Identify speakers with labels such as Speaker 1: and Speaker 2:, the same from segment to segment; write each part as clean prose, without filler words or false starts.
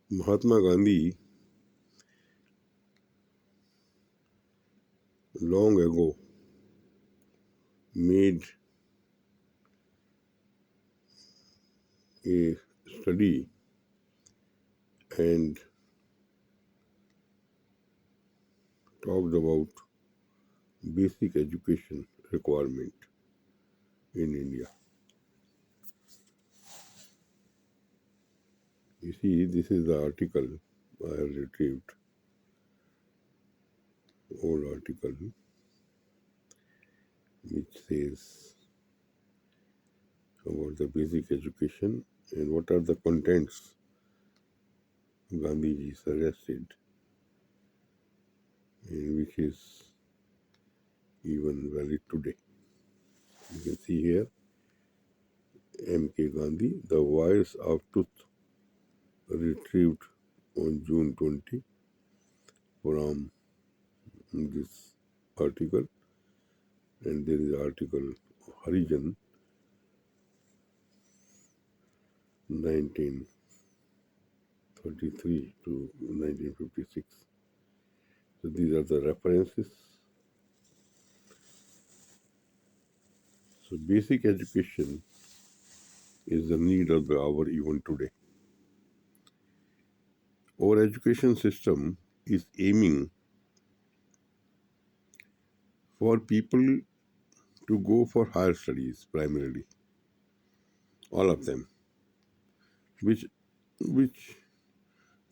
Speaker 1: Mahatma Gandhi long ago made a study and talked about basic education requirement in India. You see, this is the article I have retrieved, old article, which says about the basic education and what are the contents Gandhiji suggested, and which is even valid today. You can see here M.K. Gandhi, The Wires of Truth, retrieved on June 20 from this article, and there is article Harijan 1933 to 1956. So these are the references. So basic education is the need of the hour even today. Our education system is aiming for people to go for higher studies primarily, all of them, which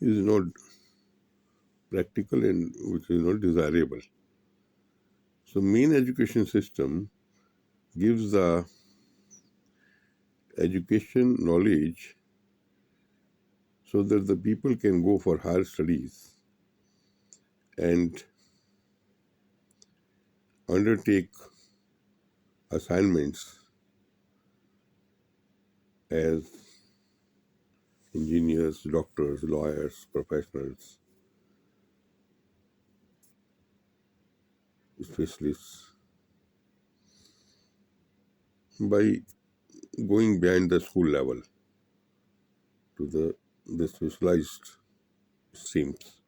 Speaker 1: is not practical and which is not desirable. So main education system gives the education knowledge so that the people can go for higher studies and undertake assignments as engineers, doctors, lawyers, professionals, specialists by going beyond the school level to the specialized streams.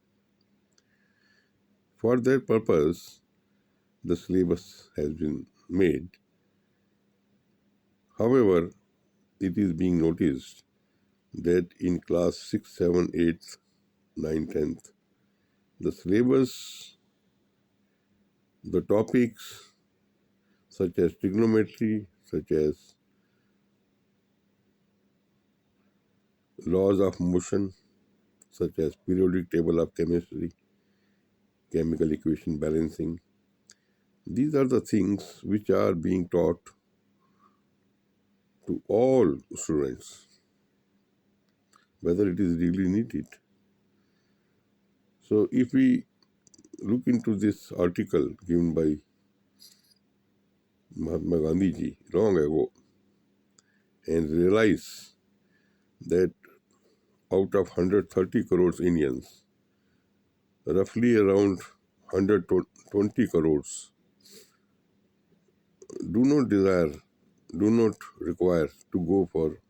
Speaker 1: For that purpose, the syllabus has been made. However, it is being noticed that in class 6, 7, 8, 9, 10th, the syllabus, the topics such as trigonometry, such as laws of motion, such as periodic table of chemistry, chemical equation balancing, these are the things which are being taught to all students, whether it is really needed. So if we look into this article given by Mahatma Gandhi ji long ago and realize that out of 130 crores Indians, roughly around 120 crores do not desire, do not require to go for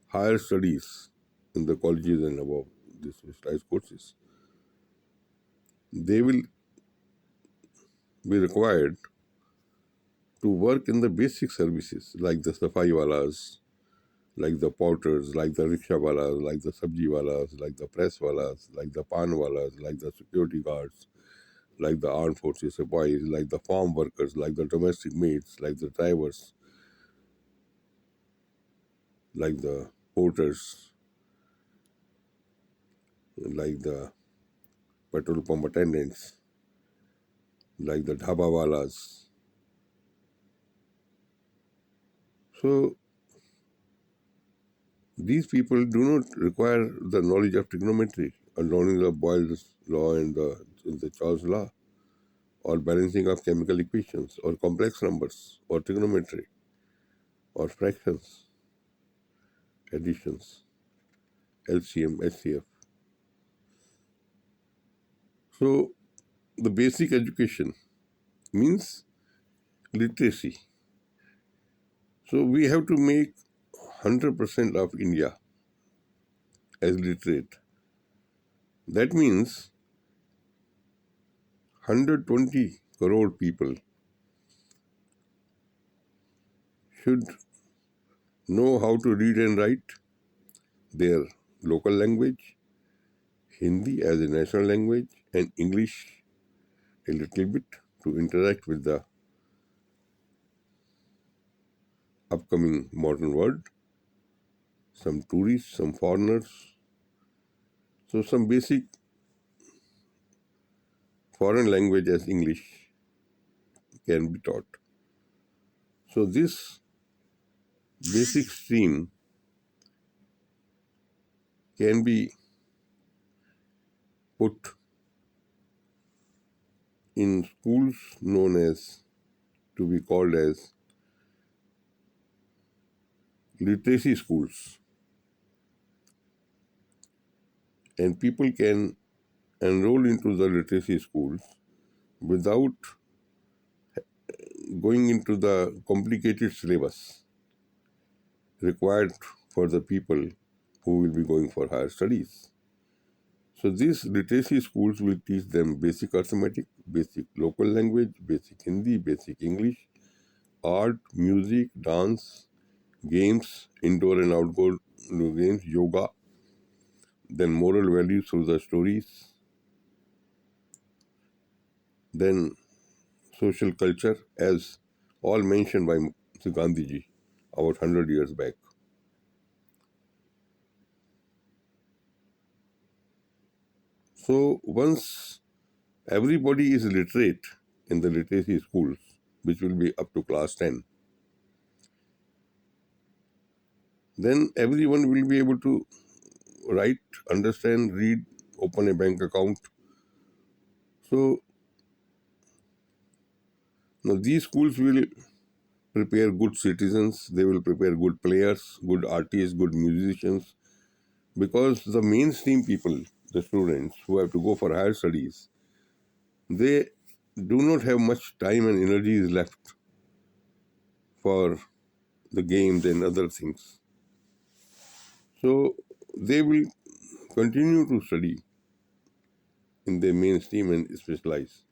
Speaker 1: higher studies in the colleges and above these specialized courses. They will be required to work in the basic services like the safai walas, like the porters, like the rickshaw walas, like the sabji walas, like the press walas, like the pan walas, like the security guards, like the armed forces employees, like the farm workers, like the domestic maids, like the drivers, like the porters, like the petrol pump attendants, like the dhaba walas. So these people do not require the knowledge of trigonometry or knowledge of Boyle's law and the Charles law, or balancing of chemical equations, or complex numbers, or trigonometry, or fractions, additions, LCM, HCF. So the basic education means literacy. So we have to make 100% of India as literate. That means 120 crore people should know how to read and write their local language, Hindi as a national language, and English a little bit to interact with the upcoming modern world, some tourists, some foreigners. So some basic foreign language as English can be taught. So this basic stream can be put in schools known as to be called as literacy schools, and people can enroll into the literacy schools without going into the complicated syllabus required for the people who will be going for higher studies. So these literacy schools will teach them basic arithmetic, basic local language, basic Hindi, basic English, art, music, dance, games, indoor and outdoor games, yoga, then moral values through the stories, then social culture as all mentioned by Mr. Gandhiji about 100 years back. So once everybody is literate in the literacy schools, which will be up to class 10, then everyone will be able to write, understand, read, open a bank account. So now these schools will prepare good citizens, they will prepare good players, good artists, good musicians, because the mainstream people, the students who have to go for higher studies, they do not have much time and energies left for the games and other things. So they will continue to study in their mainstream and specialize.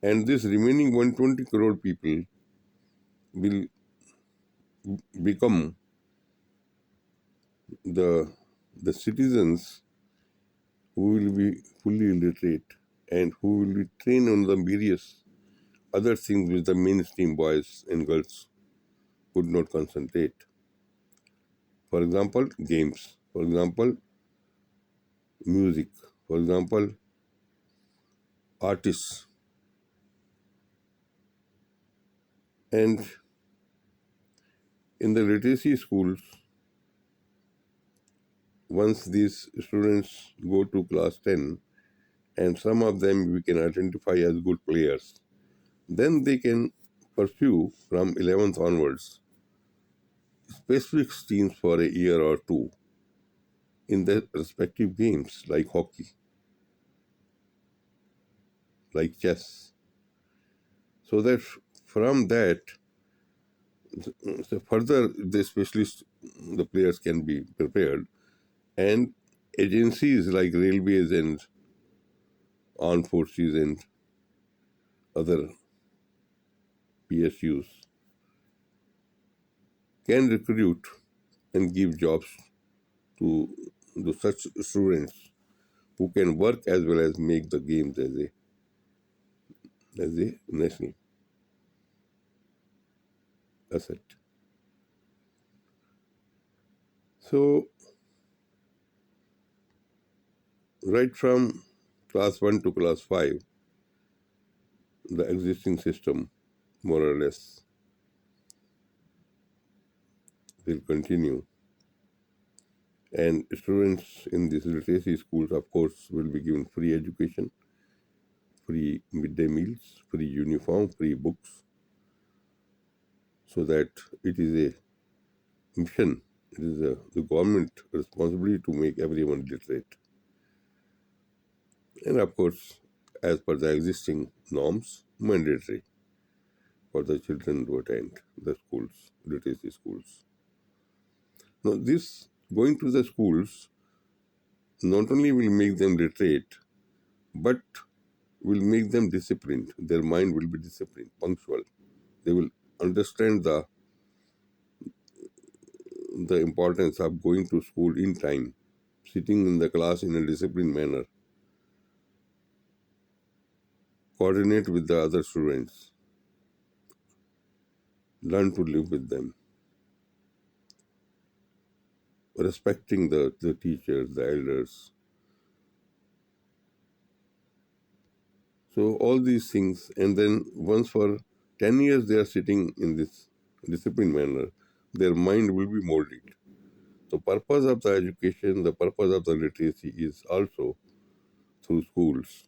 Speaker 1: And this remaining 120 crore people will become the, the citizens who will be fully literate and who will be trained on the various other things which the mainstream boys and girls could not concentrate. For example, games. For example, music. For example, artists. And in the literacy schools, once these students go to class 10, and some of them we can identify as good players, then they can pursue from 11th onwards specific streams for a year or two in their respective games like hockey, like chess, so that from that, so further the specialists, the players can be prepared, and agencies like railways and armed forces and other PSUs can recruit and give jobs to such students who can work as well as make the games as a national asset. So right from class 1 to class 5, the existing system more or less will continue. And students in these literacy schools, of course, will be given free education, free midday meals, free uniform, free books, so that it is a mission, it is the government responsibility to make everyone literate. And of course, as per the existing norms, mandatory for the children to attend the schools, literacy schools. Now, this going to the schools not only will make them literate, but will make them disciplined. Their mind will be disciplined, punctual. They will understand the importance of going to school in time, sitting in the class in a disciplined manner, coordinate with the other students, learn to live with them, respecting the teachers, the elders. So all these things, and then once for 10 years they are sitting in this disciplined manner, their mind will be molded. The purpose of the education, the purpose of the literacy is also through schools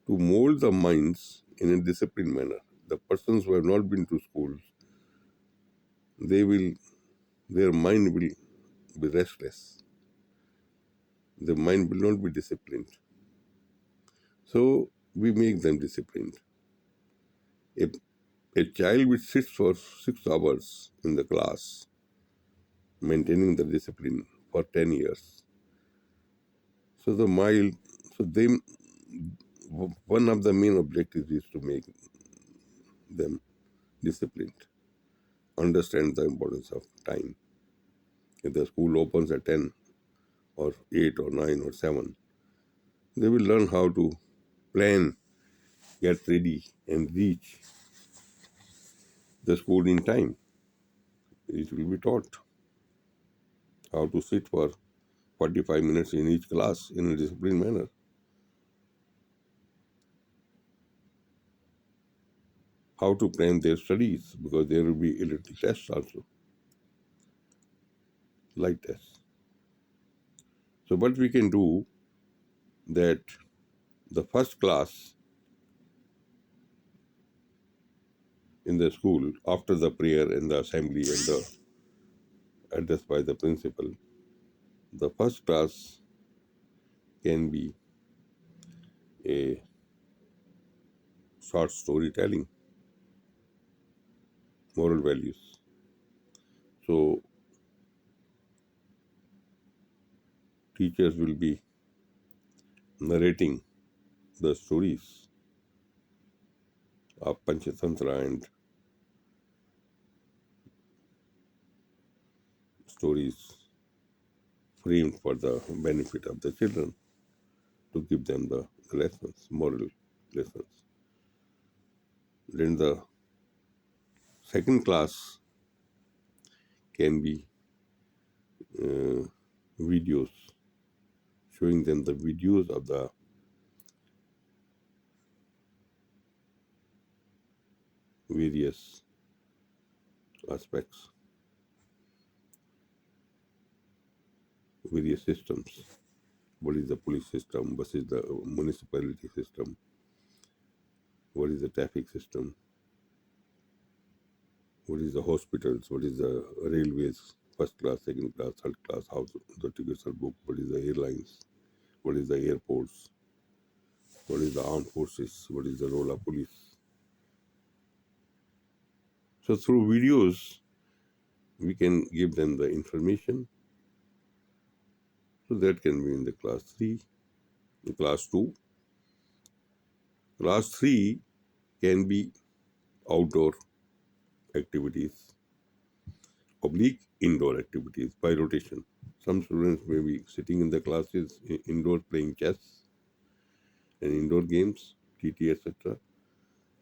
Speaker 1: to mold the minds in a disciplined manner. The persons who have not been to schools, they will, their mind will be restless. The mind will not be disciplined. So we make them disciplined. A, a child which sits for 6 hours in the class, maintaining the discipline for 10 years. So the mild, so they, one of the main objectives is to make them disciplined, understand the importance of time. If the school opens at 10 or 8 or 9 or 7, they will learn how to plan, get ready, and reach the school in time. It will be taught how to sit for 45 minutes in each class in a disciplined manner, how to plan their studies, because there will be a little tests also, like tests. So what we can do that the first class in the school, after the prayer and the assembly and the address by the principal, the first class can be a short storytelling, moral values. So teachers will be narrating the stories of Panchatantra and stories framed for the benefit of the children to give them the lessons, moral lessons. Then the second class can be videos, showing them the videos of the various aspects, various systems. What is the police system? What is the municipality system? What is the traffic system? What is the hospitals? What is the railways? First class, second class, third class, how the tickets are booked? What is the airlines? What is the airports? What is the armed forces? What is the role of police? So through videos, we can give them the information. So that can be in the class 3, the class 2. Class 3 can be outdoor activities, oblique indoor activities by rotation. Some students may be sitting in the classes indoor playing chess and indoor games, TT, etc.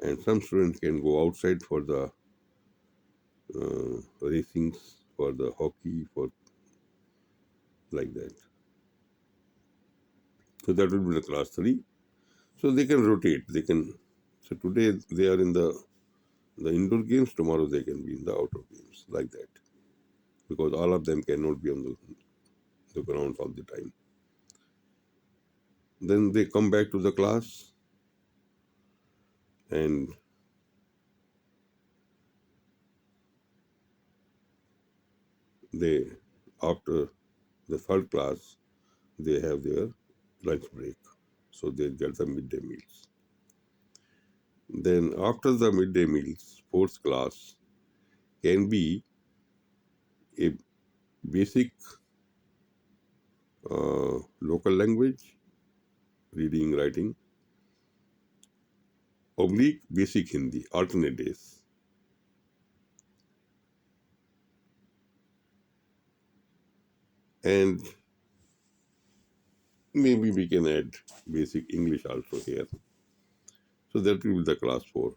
Speaker 1: And some students can go outside for the racings, for the hockey, for like that. So that will be the class 3. So they can rotate. They can. So today they are in the indoor games. Tomorrow they can be in the outdoor games, like that. Because all of them cannot be on the ground all the time. Then they come back to the class, and they, after the third class, they have their lunch break. So they get the midday meals. Then after the midday meals, fourth class can be a basic local language, reading, writing, oblique basic Hindi, alternate days. And maybe we can add basic English also here. So that will be the class 4.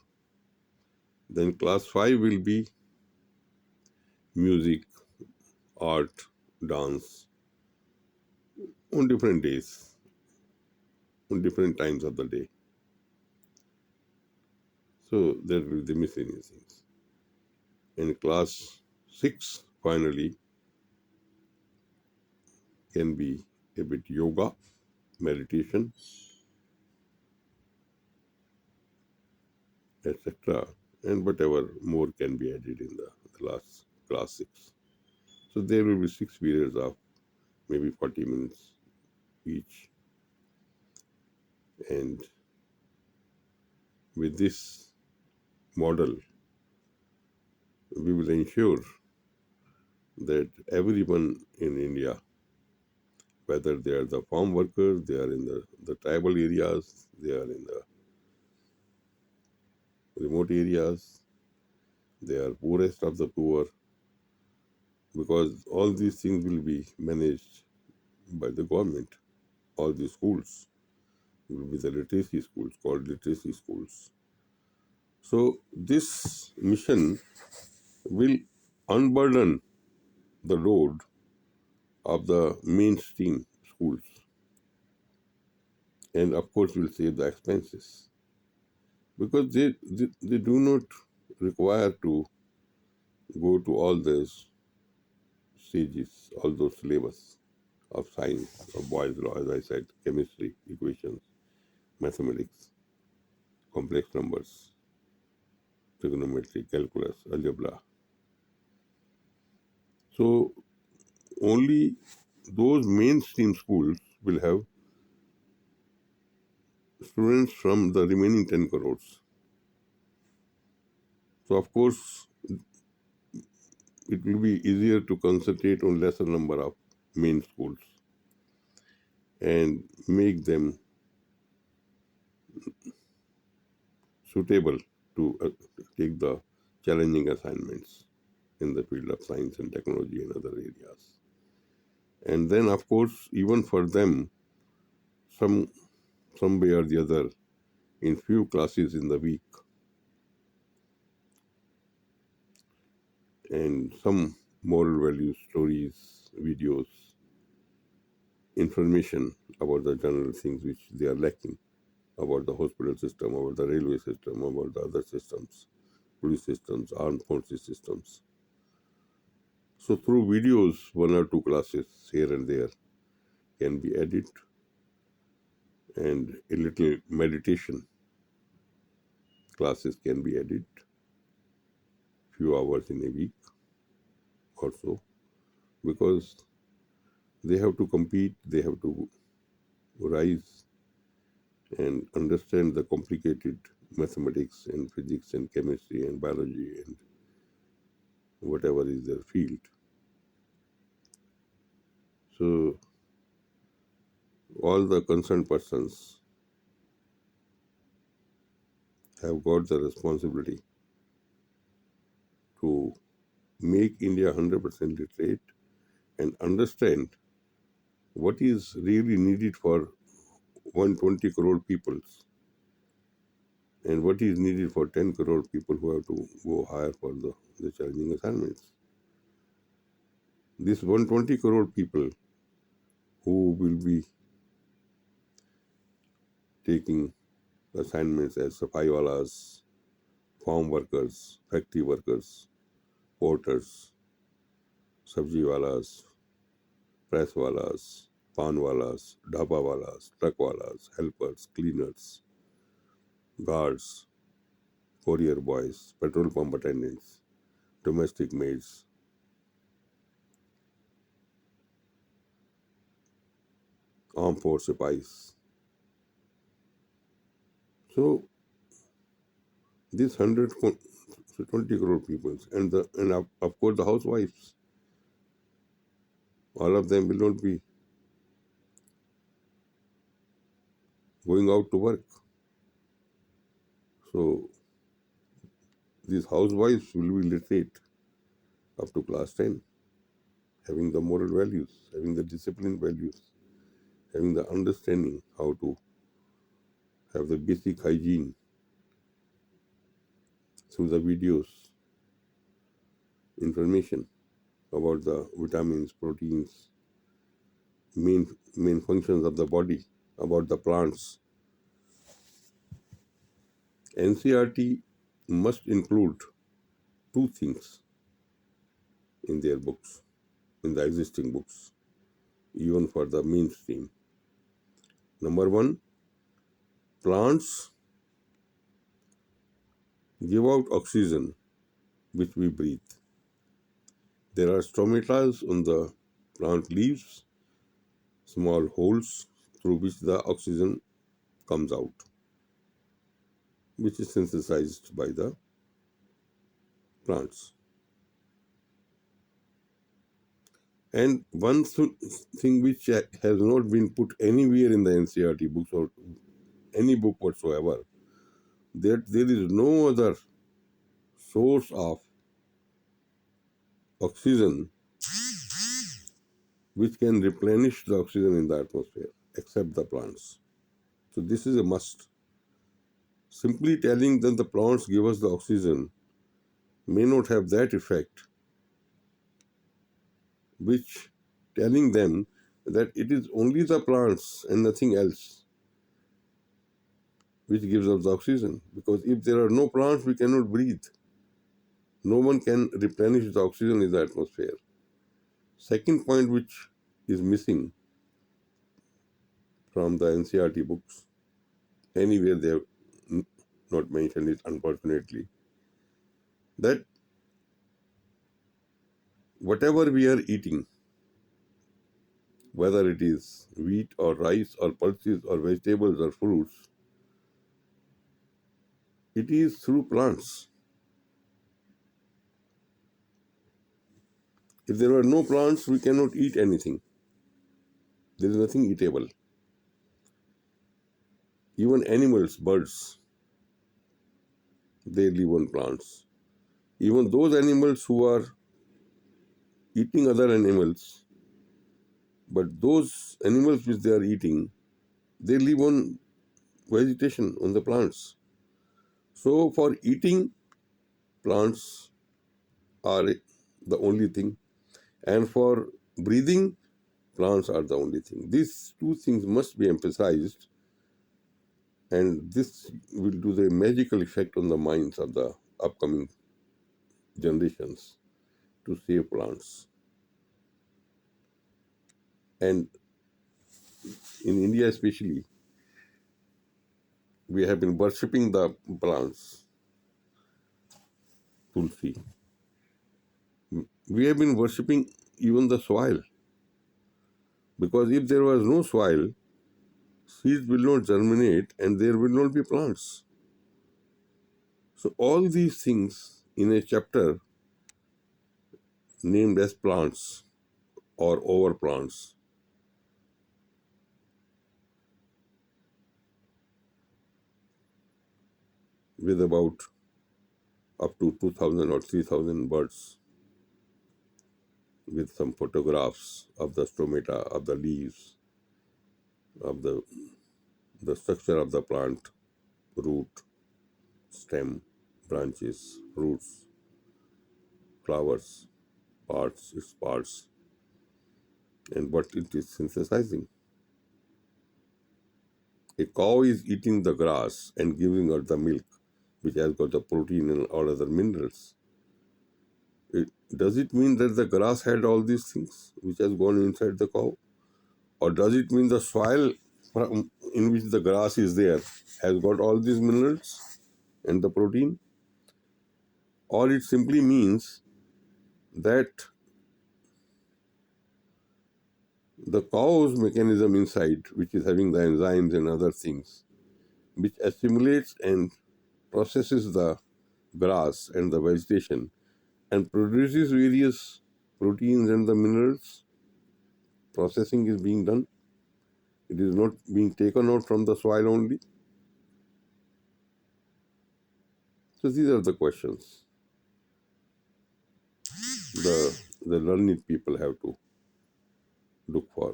Speaker 1: Then class 5 will be music, art, dance on different days, on different times of the day. So that will be the miscellaneous things. In class 6, finally, can be a bit yoga, meditation, etc. And whatever more can be added in the last class 6. So there will be 6 periods of maybe 40 minutes each. And with this model, we will ensure that everyone in India, whether they are the farm workers, they are in the tribal areas, they are in the remote areas, they are poorest of the poor, because all these things will be managed by the government. All the schools will be the literacy schools, called literacy schools. So this mission will unburden the load of the mainstream schools, and of course will save the expenses, because they do not require to go to all those stages, all those syllabus of science, of boys' law, as I said, chemistry, equations, mathematics, complex numbers, trigonometry, calculus, algebra. So only those mainstream schools will have students from the remaining 10 crores. So of course, it will be easier to concentrate on lesser number of main schools and make them suitable to take the challenging assignments in the field of science and technology and other areas. And then, of course, even for them, some way or the other, in few classes in the week, and some moral values, stories, videos, information about the general things which they are lacking, about the hospital system, about the railway system, about the other systems, police systems, armed forces systems. So through videos, 1 or 2 classes here and there can be added, and a little meditation classes can be added, few hours in a week or so, because they have to compete, they have to rise and understand the complicated mathematics and physics and chemistry and biology and whatever is their field. So all the concerned persons have got the responsibility to make India 100% literate and understand what is really needed for 120 crore peoples and what is needed for 10 crore people who have to go higher for the challenging assignments. This 120 crore people who will be taking assignments as safaiwalas, farm workers, factory workers, porters, sabjiwalas, presswalas, panwalas, dhabawalas, truckwalas, helpers, cleaners, guards, courier boys, petrol pump attendants, domestic maids, armed force supplies. So these 120 crore people, and of course the housewives, all of them will not be going out to work. So these housewives will be literate up to class 10, having the moral values, having the discipline values, having the understanding how to have the basic hygiene through the videos, information about the vitamins, proteins, main main functions of the body, about the plants. NCRT must include two things in their books, in the existing books, even for the mainstream. Number one, plants give out oxygen which we breathe. There are stomata on the plant leaves, small holes through which the oxygen comes out, which is synthesized by the plants. And one thing which has not been put anywhere in the NCRT books or any book whatsoever, that there is no other source of oxygen which can replenish the oxygen in the atmosphere except the plants. So this is a must. Simply telling that the plants give us the oxygen may not have that effect, which telling them that it is only the plants and nothing else which gives us the oxygen. Because if there are no plants, we cannot breathe. No one can replenish the oxygen in the atmosphere. Second point which is missing from the NCRT books, anywhere they have not mentioned it unfortunately, that whatever we are eating, whether it is wheat or rice or pulses or vegetables or fruits, it is through plants. If there are no plants, we cannot eat anything. There is nothing eatable. Even animals, birds, they live on plants. Even those animals who are eating other animals, but those animals which they are eating, they live on vegetation, on the plants. So for eating, plants are the only thing, and for breathing, plants are the only thing. These two things must be emphasized, and this will do the magical effect on the minds of the upcoming generations to save plants. And in India especially, we have been worshipping the plants, tulsi. We have been worshipping even the soil, because if there was no soil, seeds will not germinate and there will not be plants. So all these things in a chapter named as plants or over plants, with about up to 2000 or 3000 birds, with some photographs of the stomata, of the leaves, of the structure of the plant, root, stem, branches, roots, flowers, its parts, and what it is synthesizing. A cow is eating the grass and giving her the milk, which has got the protein and all other minerals. Does it mean that the grass had all these things which has gone inside the cow? Or does it mean the soil in which the grass is there has got all these minerals and the protein? Or it simply means that the cow's mechanism inside, which is having the enzymes and other things, which assimilates and processes the grass and the vegetation and produces various proteins and the minerals, processing is being done. It is not being taken out from the soil only. So these are the questions the learned people have to look for.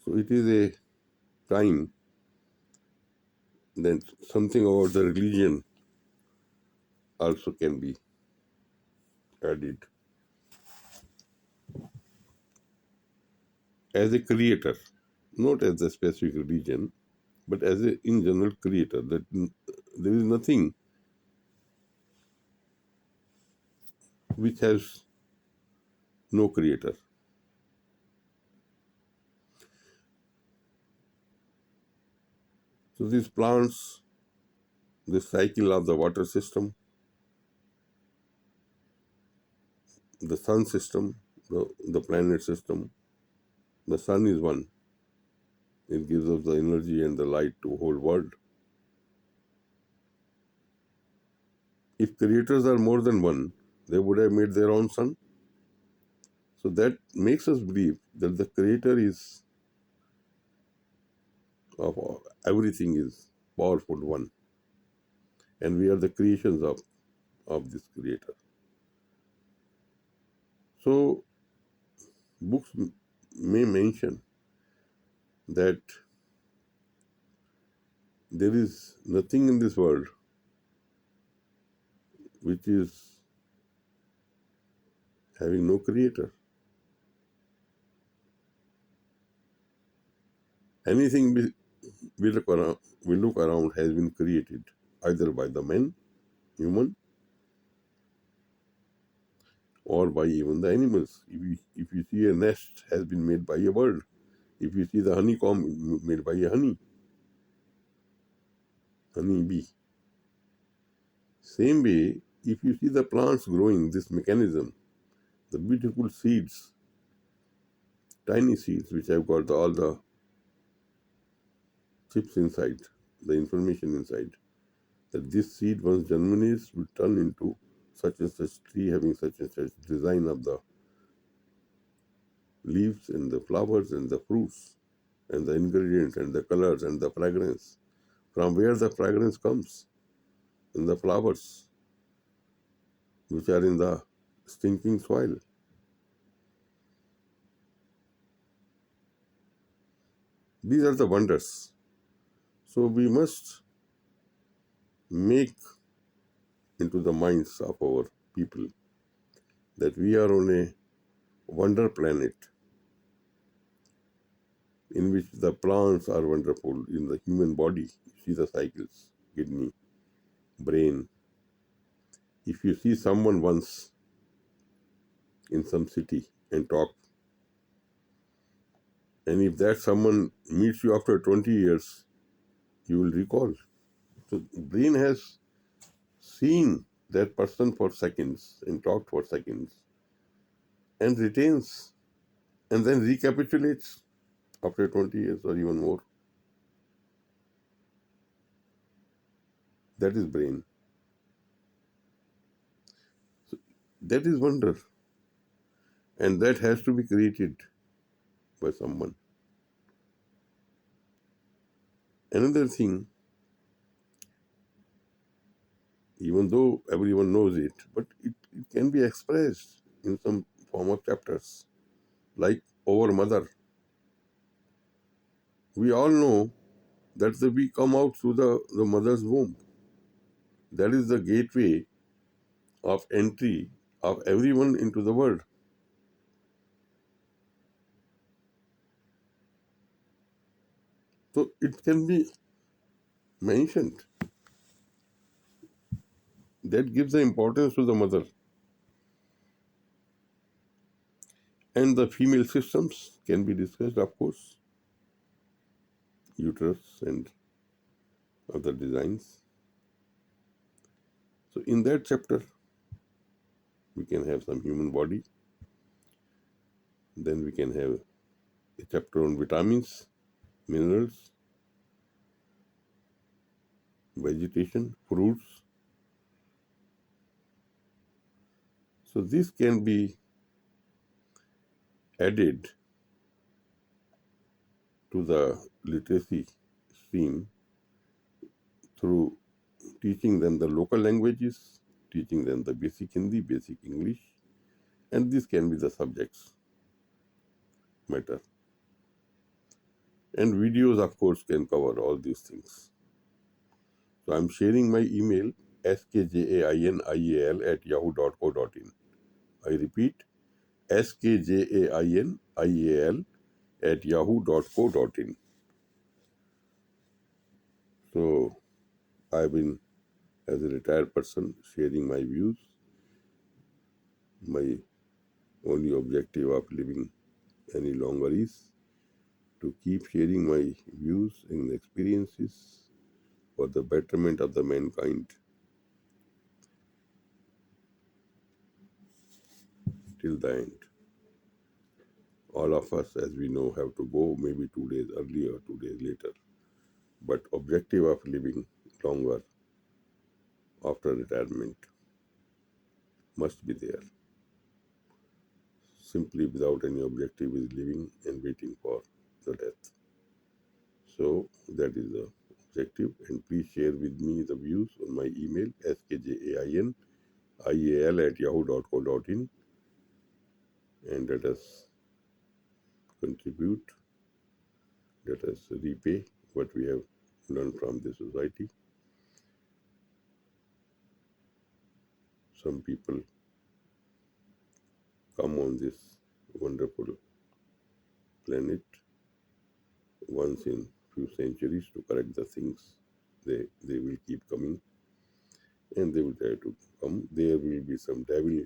Speaker 1: So it is a time that something about the religion also can be added. As a creator, not as a specific religion, but as a in general creator, that there is nothing which has no creator. So these plants, the cycle of the water system, the sun system, the planet system, the sun is one. It gives us the energy and the light to whole world. If creators are more than one, they would have made their own sun. So that makes us believe that the creator is of everything is powerful one, and we are the creations of this creator. So books may mention that there is nothing in this world which is having no creator. Anything we look around has been created either by the man, human, or by even the animals. If you see a nest has been made by a bird, if you see the honeycomb made by a honey bee. Same way, if you see the plants growing, this mechanism, the beautiful seeds, tiny seeds which have got all the chips inside, the information inside, that this seed once germinates will turn into such and such tree having such and such design of the leaves and the flowers and the fruits and the ingredients and the colors and the fragrance. From where the fragrance comes? In the flowers which are in the stinking soil. These are the wonders. So we must make into the minds of our people that we are on a wonder planet in which the plants are wonderful. In the human body, you see the cycles, kidney, brain. If you see someone once in some city and talk, and if that someone meets you after 20 years, you will recall. So brain has seen that person for seconds and talked for seconds and retains and then recapitulates after 20 years or even more. That is brain. So that is wonder. And that has to be created by someone. Another thing, even though everyone knows it, but it can be expressed in some form of chapters, like our mother. We all know that we come out through the mother's womb. That is the gateway of entry of everyone into the world. So it can be mentioned. That gives the importance to the mother. And the female systems can be discussed, of course, uterus and other designs. So in that chapter, we can have some human body. Then we can have a chapter on vitamins, minerals, vegetation, fruits. So this can be added to the literacy stream through teaching them the local languages, teaching them the basic Hindi, basic English, and this can be the subjects matter. And videos, of course, can cover all these things. So I'm sharing my email skjainial@yahoo.co.in. I repeat, skjainial@yahoo.co.in. So I've been, as a retired person, sharing my views. My only objective of living any longer is to keep sharing my views and experiences for the betterment of the mankind till the end. All of us, as we know, have to go maybe 2 days earlier, 2 days later. But objective of living longer after retirement must be there. Simply without any objective is living and waiting for the death. So that is the objective, and please share with me the views on my email skjainial@yahoo.co.in, and let us contribute, let us repay what we have learned from the society. Some people come on this wonderful planet once in few centuries to correct the things. They will keep coming, and they will try to come. There will be some devil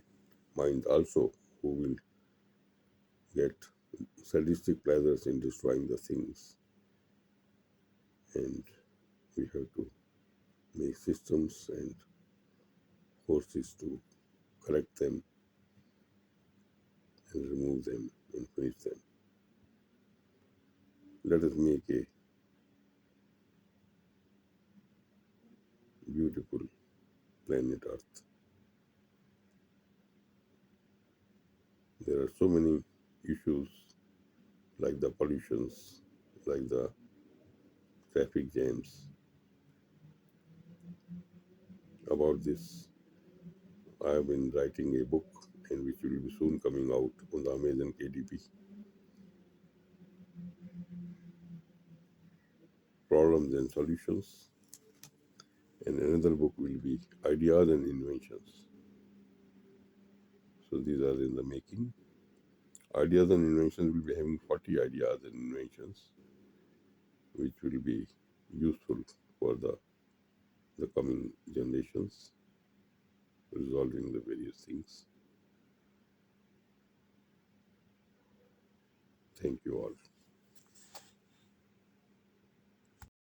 Speaker 1: mind also who will get sadistic pleasures in destroying the things, and we have to make systems and forces to correct them and remove them and finish them. Let us make a beautiful planet Earth. There are so many issues like the pollutions, like the traffic jams. About this, I have been writing a book, and which will be soon coming out on the Amazon KDP. Problems and solutions. And another book will be ideas and inventions. So these are in the making. Ideas and inventions will be having 40 ideas and inventions, which will be useful for the coming generations, resolving the various things. Thank you all.